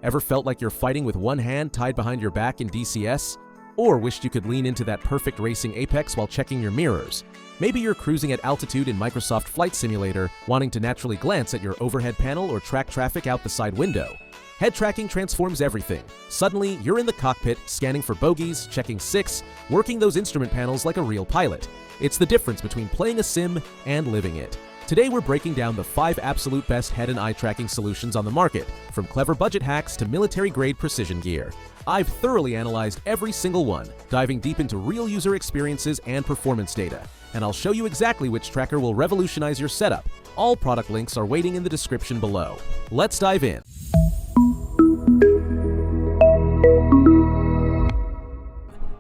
Ever felt like you're fighting with one hand tied behind your back in DCS? Or wished you could lean into that perfect racing apex while checking your mirrors? Maybe you're cruising at altitude in Microsoft Flight Simulator, wanting to naturally glance at your overhead panel or track traffic out the side window. Head tracking transforms everything. Suddenly, you're in the cockpit, scanning for bogeys, checking SICs, working those instrument panels like a real pilot. It's the difference between playing a sim and living it. Today we're breaking down the 5 absolute best head and eye tracking solutions on the market, from clever budget hacks to military-grade precision gear. I've thoroughly analyzed every single one, diving deep into real user experiences and performance data. And I'll show you exactly which tracker will revolutionize your setup. All product links are waiting in the description below. Let's dive in.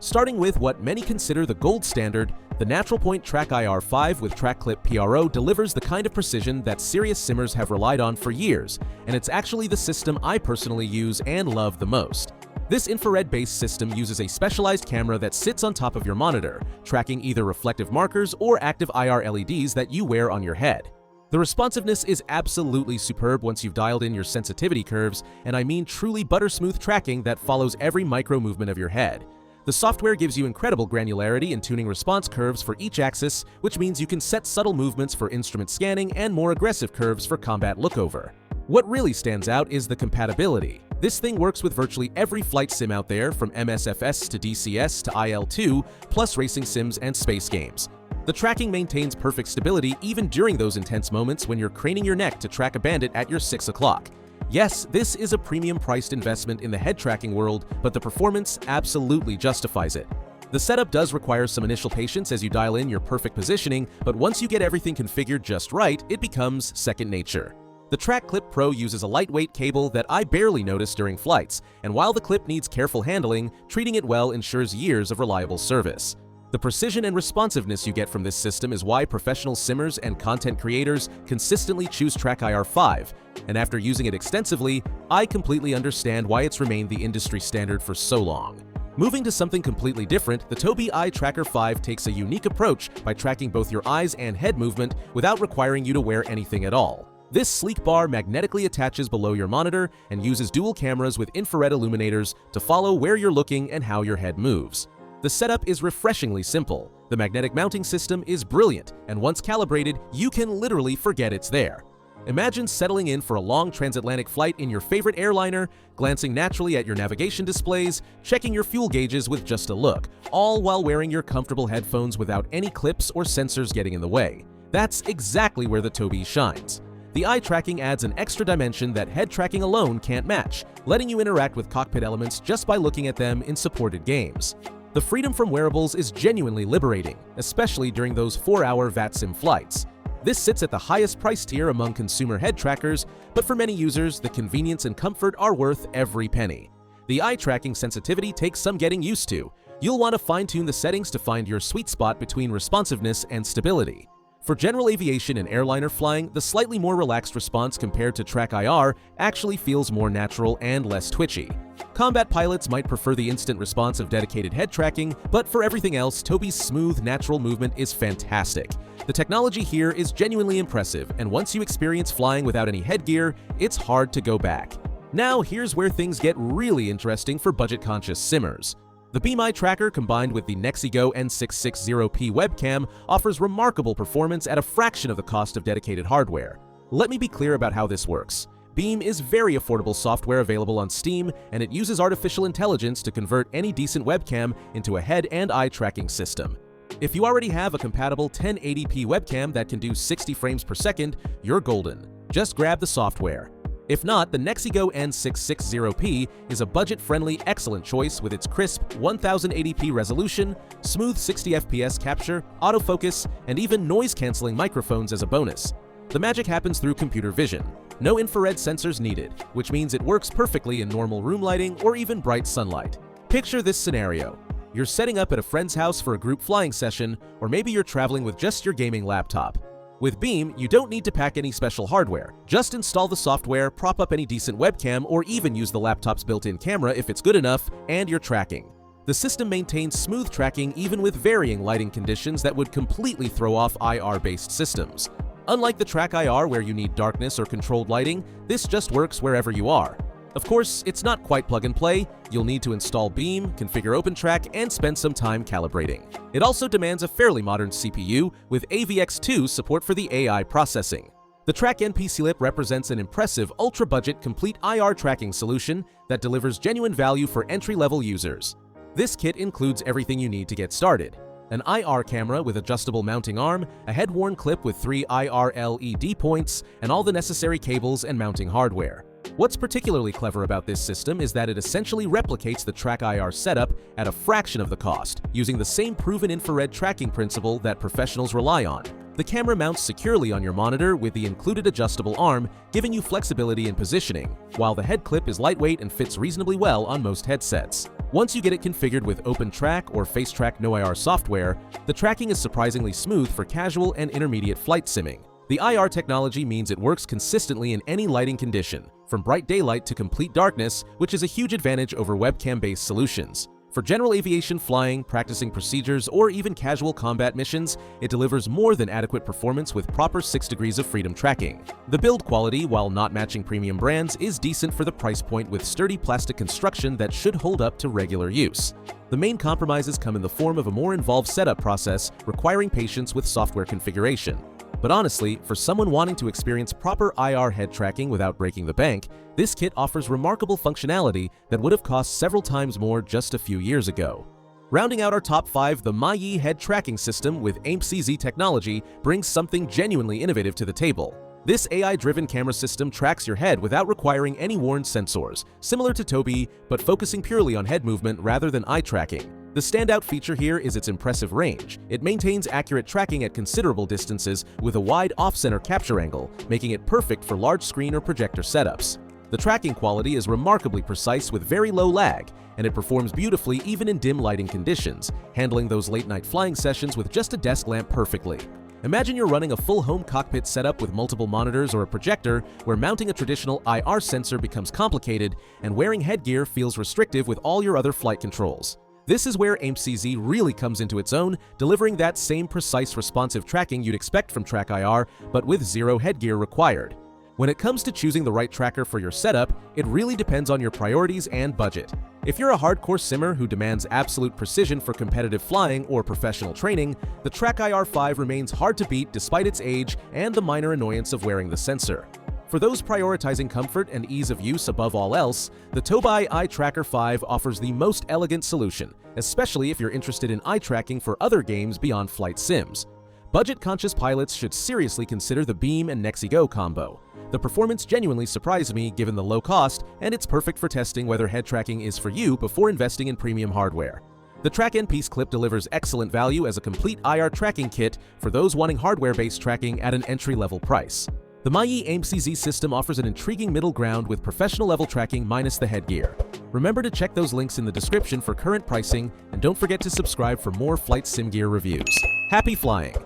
Starting with what many consider the gold standard, the NaturalPoint TrackIR 5 with TrackClip PRO delivers the kind of precision that serious simmers have relied on for years, and it's actually the system I personally use and love the most. This infrared-based system uses a specialized camera that sits on top of your monitor, tracking either reflective markers or active IR LEDs that you wear on your head. The responsiveness is absolutely superb once you've dialed in your sensitivity curves, and I mean truly butter-smooth tracking that follows every micro movement of your head. The software gives you incredible granularity in tuning response curves for each axis, which means you can set subtle movements for instrument scanning and more aggressive curves for combat lookover. What really stands out is the compatibility. This thing works with virtually every flight sim out there, from MSFS to DCS to IL2, plus racing sims and space games. The tracking maintains perfect stability even during those intense moments when you're craning your neck to track a bandit at your 6 o'clock. Yes, this is a premium-priced investment in the head tracking world, but the performance absolutely justifies it. The setup does require some initial patience as you dial in your perfect positioning, but once you get everything configured just right, it becomes second nature. The TrackClip Pro uses a lightweight cable that I barely notice during flights, and while the clip needs careful handling, treating it well ensures years of reliable service. The precision and responsiveness you get from this system is why professional simmers and content creators consistently choose TrackIR 5, and after using it extensively, I completely understand why it's remained the industry standard for so long. Moving to something completely different, the Tobii Eye Tracker 5 takes a unique approach by tracking both your eyes and head movement without requiring you to wear anything at all. This sleek bar magnetically attaches below your monitor and uses dual cameras with infrared illuminators to follow where you're looking and how your head moves. The setup is refreshingly simple. The magnetic mounting system is brilliant, and once calibrated, you can literally forget it's there. Imagine settling in for a long transatlantic flight in your favorite airliner, glancing naturally at your navigation displays, checking your fuel gauges with just a look, all while wearing your comfortable headphones without any clips or sensors getting in the way. That's exactly where the Tobii shines. The eye tracking adds an extra dimension that head tracking alone can't match, letting you interact with cockpit elements just by looking at them in supported games. The freedom from wearables is genuinely liberating, especially during those 4-hour VATSIM flights. This sits at the highest price tier among consumer head trackers, but for many users, the convenience and comfort are worth every penny. The eye tracking sensitivity takes some getting used to. You'll want to fine-tune the settings to find your sweet spot between responsiveness and stability. For general aviation and airliner flying, the slightly more relaxed response compared to TrackIR actually feels more natural and less twitchy. Combat pilots might prefer the instant response of dedicated head tracking, but for everything else, Tobii's smooth, natural movement is fantastic. The technology here is genuinely impressive, and once you experience flying without any headgear, it's hard to go back. Now, here's where things get really interesting for budget-conscious simmers. The Beam Eye Tracker combined with the NexiGo N660p webcam offers remarkable performance at a fraction of the cost of dedicated hardware. Let me be clear about how this works. Beam is very affordable software available on Steam, and it uses artificial intelligence to convert any decent webcam into a head and eye tracking system. If you already have a compatible 1080p webcam that can do 60 frames per second, you're golden. Just grab the software. If not, the NexiGo N660p is a budget-friendly, excellent choice with its crisp 1080p resolution, smooth 60 FPS capture, autofocus, and even noise-canceling microphones as a bonus. The magic happens through computer vision. No infrared sensors needed, which means it works perfectly in normal room lighting or even bright sunlight. Picture this scenario. You're setting up at a friend's house for a group flying session, or maybe you're traveling with just your gaming laptop. With Beam, you don't need to pack any special hardware. Just install the software, prop up any decent webcam, or even use the laptop's built-in camera if it's good enough, and you're tracking. The system maintains smooth tracking even with varying lighting conditions that would completely throw off IR-based systems. Unlike the TrackIR where you need darkness or controlled lighting, this just works wherever you are. Of course, it's not quite plug and play. You'll need to install Beam, configure OpenTrack, and spend some time calibrating. It also demands a fairly modern CPU with AVX2 support for the AI processing. The TrackNPClip represents an impressive ultra-budget complete IR tracking solution that delivers genuine value for entry-level users. This kit includes everything you need to get started: an IR camera with adjustable mounting arm, a head-worn clip with 3 IR LED points, and all the necessary cables and mounting hardware. What's particularly clever about this system is that it essentially replicates the TrackIR setup at a fraction of the cost, using the same proven infrared tracking principle that professionals rely on. The camera mounts securely on your monitor with the included adjustable arm, giving you flexibility in positioning, while the head clip is lightweight and fits reasonably well on most headsets. Once you get it configured with OpenTrack or FaceTrack NoIR software, the tracking is surprisingly smooth for casual and intermediate flight simming. The IR technology means it works consistently in any lighting condition, from bright daylight to complete darkness, which is a huge advantage over webcam-based solutions. For general aviation flying, practicing procedures, or even casual combat missions, it delivers more than adequate performance with proper 6 degrees of freedom tracking. The build quality, while not matching premium brands, is decent for the price point with sturdy plastic construction that should hold up to regular use. The main compromises come in the form of a more involved setup process requiring patience with software configuration. But honestly, for someone wanting to experience proper IR head tracking without breaking the bank, this kit offers remarkable functionality that would have cost several times more just a few years ago. Rounding out our top 5, the Mayi head tracking system with AMCZ technology brings something genuinely innovative to the table. This AI-driven camera system tracks your head without requiring any worn sensors, similar to Tobii, but focusing purely on head movement rather than eye tracking. The standout feature here is its impressive range. It maintains accurate tracking at considerable distances with a wide off-center capture angle, making it perfect for large screen or projector setups. The tracking quality is remarkably precise with very low lag, and it performs beautifully even in dim lighting conditions, handling those late-night flying sessions with just a desk lamp perfectly. Imagine you're running a full home cockpit setup with multiple monitors or a projector where mounting a traditional IR sensor becomes complicated and wearing headgear feels restrictive with all your other flight controls. This is where AMCZ really comes into its own, delivering that same precise responsive tracking you'd expect from TrackIR, but with zero headgear required. When it comes to choosing the right tracker for your setup, it really depends on your priorities and budget. If you're a hardcore simmer who demands absolute precision for competitive flying or professional training, the TrackIR 5 remains hard to beat despite its age and the minor annoyance of wearing the sensor. For those prioritizing comfort and ease of use above all else, the Tobii Eye Tracker 5 offers the most elegant solution, especially if you're interested in eye tracking for other games beyond flight sims. Budget-conscious pilots should seriously consider the Beam and NexiGo combo. The performance genuinely surprised me given the low cost, and it's perfect for testing whether head tracking is for you before investing in premium hardware. The TrackNPClip delivers excellent value as a complete IR tracking kit for those wanting hardware-based tracking at an entry-level price. The Mayi AMCZ system offers an intriguing middle ground with professional-level tracking minus the headgear. Remember to check those links in the description for current pricing, and don't forget to subscribe for more flight sim gear reviews. Happy flying!